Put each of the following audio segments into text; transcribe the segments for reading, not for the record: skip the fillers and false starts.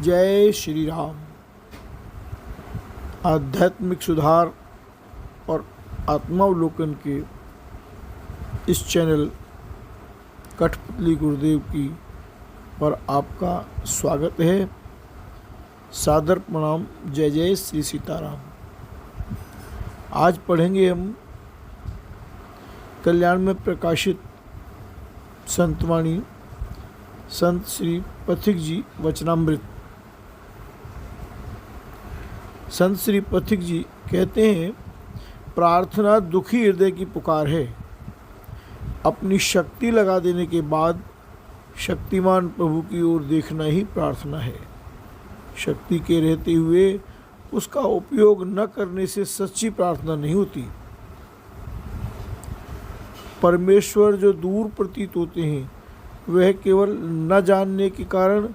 जय श्री राम। आध्यात्मिक सुधार और आत्मावलोकन के इस चैनल कठपुतली गुरुदेव की पर आपका स्वागत है। सादर प्रणाम। जय जय श्री सीताराम। आज पढ़ेंगे हम कल्याण में प्रकाशित संतवाणी संत श्री पथिक जी वचनामृत। संत श्री पथिक जी कहते हैं, प्रार्थना दुखी हृदय की पुकार है। अपनी शक्ति लगा देने के बाद शक्तिमान प्रभु की ओर देखना ही प्रार्थना है। शक्ति के रहते हुए उसका उपयोग न करने से सच्ची प्रार्थना नहीं होती। परमेश्वर जो दूर प्रतीत होते हैं वह केवल न जानने के कारण,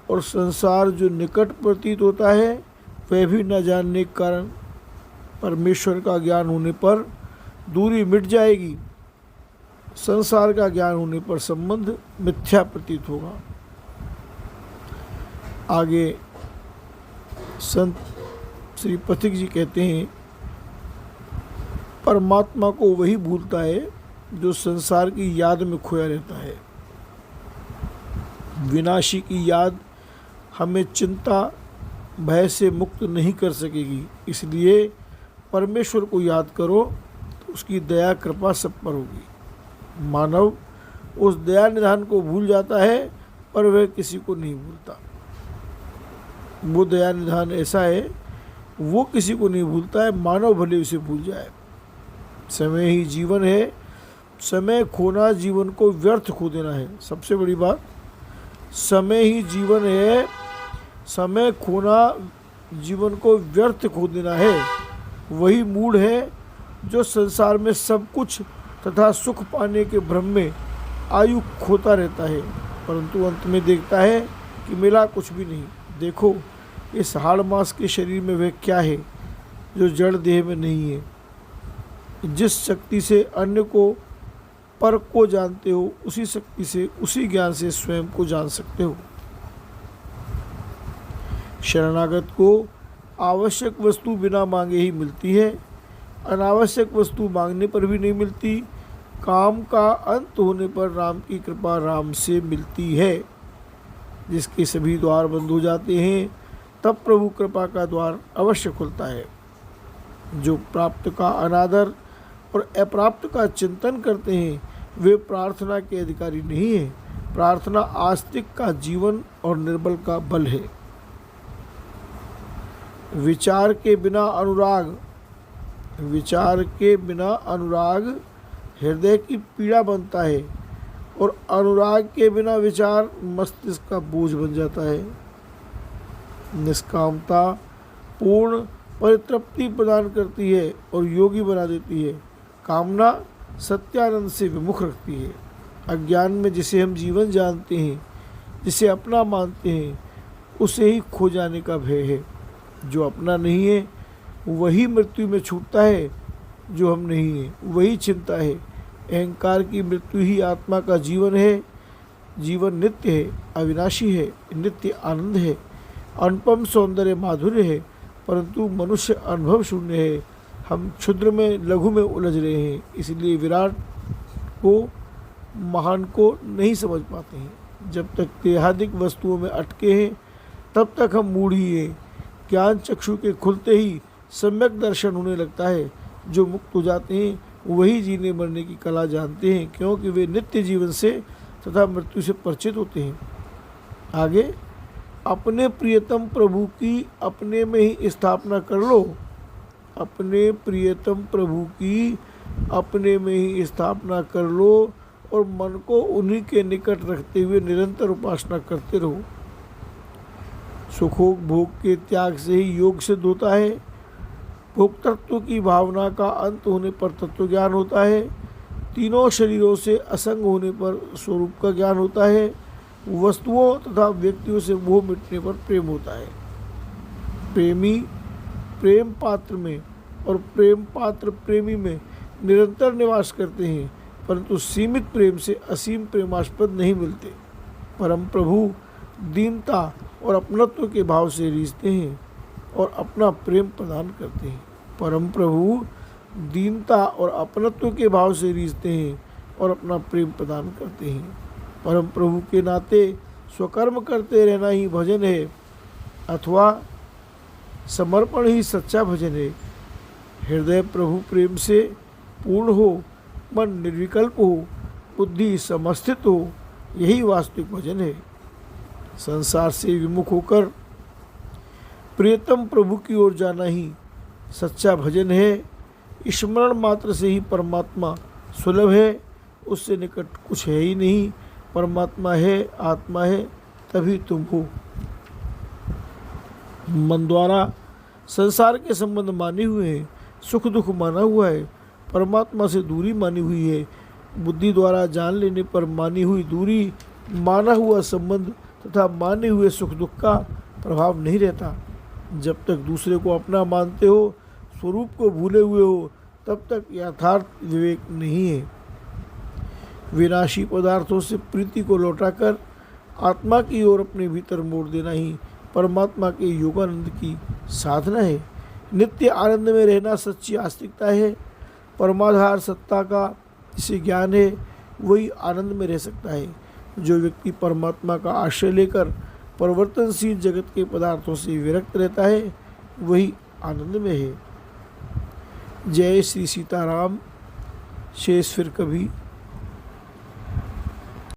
और संसार जो निकट प्रतीत होता है वह भी न जानने के कारण। परमेश्वर का ज्ञान होने पर दूरी मिट जाएगी। संसार का ज्ञान होने पर संबंध मिथ्या प्रतीत होगा। आगे संत श्री पथिक जी कहते हैं, परमात्मा को वही भूलता है जो संसार की याद में खोया रहता है। विनाशी की याद हमें चिंता भय से मुक्त नहीं कर सकेगी। इसलिए परमेश्वर को याद करो तो उसकी दया कृपा सब पर होगी। मानव उस दया निधान को भूल जाता है पर वह किसी को नहीं भूलता। वो दया निधान ऐसा है, वो किसी को नहीं भूलता है, मानव भले उसे भूल जाए। समय ही जीवन है। समय खोना जीवन को व्यर्थ खो देना है। सबसे बड़ी बात, समय ही जीवन है। समय खोना जीवन को व्यर्थ खो देना है। वही मूढ़ है जो संसार में सब कुछ तथा सुख पाने के भ्रम में आयु खोता रहता है, परंतु अंत में देखता है कि मिला कुछ भी नहीं। देखो, इस हाड़ मास के शरीर में वह क्या है जो जड़ देह में नहीं है। जिस शक्ति से अन्य को पर को जानते हो, उसी शक्ति से, उसी ज्ञान से स्वयं को जान सकते हो। शरणागत को आवश्यक वस्तु बिना मांगे ही मिलती है, अनावश्यक वस्तु मांगने पर भी नहीं मिलती। काम का अंत होने पर राम की कृपा राम से मिलती है। जिसके सभी द्वार बंद हो जाते हैं तब प्रभु कृपा का द्वार अवश्य खुलता है। जो प्राप्त का अनादर और अप्राप्त का चिंतन करते हैं वे प्रार्थना के अधिकारी नहीं है। प्रार्थना आस्तिक का जीवन और निर्बल का बल है। विचार के बिना अनुराग हृदय की पीड़ा बनता है, और अनुराग के बिना विचार मस्तिष्क का बोझ बन जाता है। निष्कामता पूर्ण परितृप्ति प्रदान करती है और योगी बना देती है। कामना सत्यानंद से विमुख रखती है। अज्ञान में जिसे हम जीवन जानते हैं, जिसे अपना मानते हैं, उसे ही खो जाने का भय है। जो अपना नहीं है वही मृत्यु में छूटता है, जो हम नहीं है वही चिंता है। अहंकार की मृत्यु ही आत्मा का जीवन है। जीवन नित्य है, अविनाशी है, नित्य आनंद है, अनुपम सौंदर्य माधुर्य है, परंतु मनुष्य अनुभव शून्य है। हम क्षुद्र में लघु में उलझ रहे हैं, इसलिए विराट को महान को नहीं समझ पाते हैं। जब तक देहादिक वस्तुओं में अटके हैं तब तक हम मूढ़ ही हैं। ज्ञान चक्षु के खुलते ही सम्यक दर्शन होने लगता है। जो मुक्त हो जाते हैं वही जीने मरने की कला जानते हैं, क्योंकि वे नित्य जीवन से तथा मृत्यु से परिचित होते हैं। आगे, अपने प्रियतम प्रभु की अपने में ही स्थापना कर लो। अपने प्रियतम प्रभु की अपने में ही स्थापना कर लो और मन को उन्हीं के निकट रखते हुए निरंतर उपासना करते रहो। सुखों भोग के त्याग से ही योग सिद्ध होता है। भोग तत्व की भावना का अंत होने पर तत्व ज्ञान होता है। तीनों शरीरों से असंग होने पर स्वरूप का ज्ञान होता है। वस्तुओं तथा व्यक्तियों से मोह मिटने पर प्रेम होता है। प्रेमी प्रेम पात्र में और प्रेम पात्र प्रेमी में निरंतर निवास करते हैं, परंतु सीमित प्रेम से असीम प्रेमास्पद नहीं मिलते। परम प्रभु दीनता और अपनत्व के भाव से रीझते हैं और अपना प्रेम प्रदान करते हैं। परम प्रभु दीनता और अपनत्व के भाव से रीझते हैं और अपना प्रेम प्रदान करते हैं। परम प्रभु के नाते स्वकर्म करते रहना ही भजन है अथवा समर्पण ही सच्चा भजन है। हृदय प्रभु प्रेम से पूर्ण हो, मन निर्विकल्प हो, बुद्धि समस्थित हो, यही वास्तविक भजन है। संसार से विमुख होकर प्रियतम प्रभु की ओर जाना ही सच्चा भजन है। स्मरण मात्र से ही परमात्मा सुलभ है, उससे निकट कुछ है ही नहीं। परमात्मा है, आत्मा है, तभी तुम हो। मन द्वारा संसार के संबंध माने हुए हैं, सुख दुख माना हुआ है, परमात्मा से दूरी मानी हुई है। बुद्धि द्वारा जान लेने पर मानी हुई दूरी, माना हुआ संबंध तथा माने हुए सुख दुख का प्रभाव नहीं रहता। जब तक दूसरे को अपना मानते हो, स्वरूप को भूले हुए हो, तब तक यथार्थ विवेक नहीं है। विनाशी पदार्थों से प्रीति को लौटाकर आत्मा की ओर अपने भीतर मोड़ देना ही परमात्मा के योगानंद की साधना है। नित्य आनंद में रहना सच्ची आस्तिकता है। परमाधार सत्ता का जिसे ज्ञान है, वही आनंद में रह सकता है। जो व्यक्ति परमात्मा का आश्रय लेकर परिवर्तनशील जगत के पदार्थों से विरक्त रहता है, वही आनंद में है। जय श्री सीताराम। शेष फिर कभी।